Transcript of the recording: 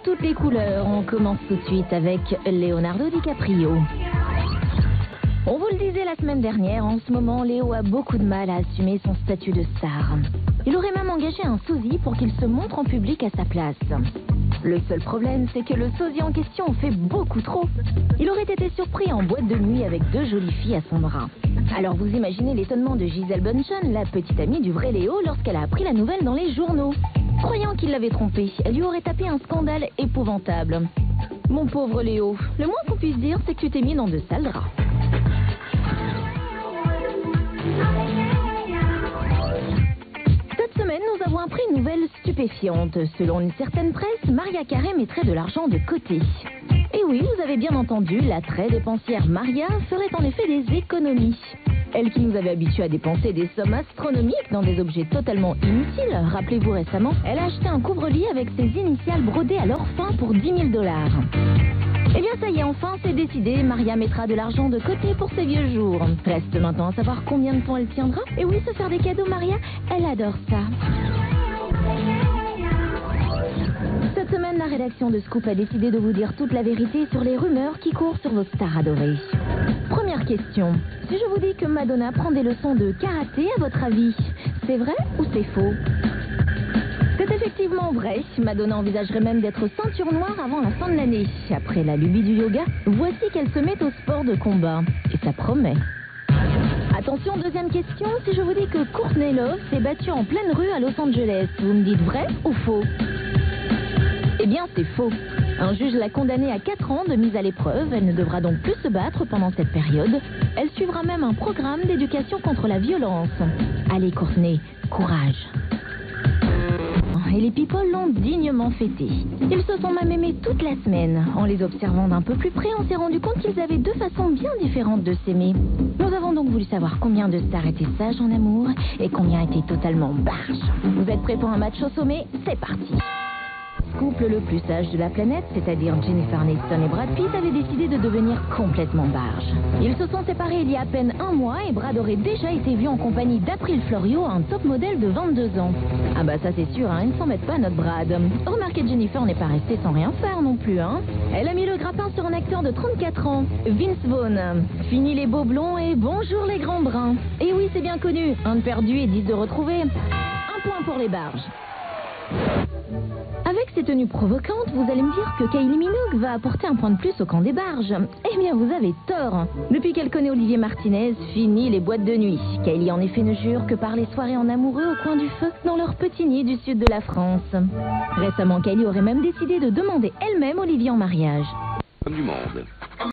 toutes les couleurs. On commence tout de suite avec Leonardo DiCaprio. On vous le disait la semaine dernière, en ce moment, Léo a beaucoup de mal à assumer son statut de star. Il aurait même engagé un sosie pour qu'il se montre en public à sa place. Le seul problème, c'est que le sosie en question en fait beaucoup trop. Il aurait été surpris en boîte de nuit avec 2 jolies filles à son bras. Alors vous imaginez l'étonnement de Gisèle Bündchen, la petite amie du vrai Léo, lorsqu'elle a appris la nouvelle dans les journaux. Croyant qu'il l'avait trompée, elle lui aurait tapé un scandale épouvantable. Mon pauvre Léo, le moins qu'on puisse dire, c'est que tu t'es mis dans de sales draps. Cette semaine, nous avons appris une nouvelle stupéfiante. Selon une certaine presse, Maria Carey mettrait de l'argent de côté. Et oui, vous avez bien entendu, la très dépensière Maria ferait en effet des économies. Elle qui nous avait habitués à dépenser des sommes astronomiques dans des objets totalement inutiles. Rappelez-vous récemment, elle a acheté un couvre-lit avec ses initiales brodées à l'or fin pour $10 000. Eh bien ça y est, enfin c'est décidé, Maria mettra de l'argent de côté pour ses vieux jours. Reste maintenant à savoir combien de temps elle tiendra. Et oui, se faire des cadeaux, Maria, elle adore ça. Cette semaine, la rédaction de Scoop a décidé de vous dire toute la vérité sur les rumeurs qui courent sur vos stars adorées. Première question, si je vous dis que Madonna prend des leçons de karaté, à votre avis, c'est vrai ou c'est faux ? C'est effectivement vrai, Madonna envisagerait même d'être ceinture noire avant la fin de l'année. Après la lubie du yoga, voici qu'elle se met au sport de combat. Et ça promet. Attention, deuxième question, si je vous dis que Courtney Love s'est battue en pleine rue à Los Angeles, vous me dites vrai ou faux ? Eh bien, c'est faux. Un juge l'a condamnée à 4 ans de mise à l'épreuve. Elle ne devra donc plus se battre pendant cette période. Elle suivra même un programme d'éducation contre la violence. Allez, Courtney, courage. Et les people l'ont dignement fêté. Ils se sont même aimés toute la semaine. En les observant d'un peu plus près, on s'est rendu compte qu'ils avaient 2 façons bien différentes de s'aimer. Nous avons donc voulu savoir combien de stars étaient sages en amour et combien étaient totalement barges. Vous êtes prêts pour un match au sommet ? C'est parti. Couple le plus sage de la planète, c'est-à-dire Jennifer Aniston et Brad Pitt, avaient décidé de devenir complètement barges. Ils se sont séparés il y a à peine 1 mois et Brad aurait déjà été vu en compagnie d'April Florio, un top modèle de 22 ans. Ah bah ça c'est sûr, hein, ils ne s'en mettent pas notre Brad. Remarquez, Jennifer n'est pas restée sans rien faire non plus, hein. Elle a mis le grappin sur un acteur de 34 ans, Vince Vaughn. Fini les beaux blonds et bonjour les grands bruns. Et oui, c'est bien connu, 1 de perdu et 10 de retrouvé. 1 point pour les barges. Avec ces tenues provocantes, vous allez me dire que Kylie Minogue va apporter un point de plus au camp des barges. Eh bien, vous avez tort. Depuis qu'elle connaît Olivier Martinez, fini les boîtes de nuit. Kylie en effet ne jure que par les soirées en amoureux au coin du feu dans leur petit nid du sud de la France. Récemment, Kylie aurait même décidé de demander elle-même Olivier en mariage. Du monde.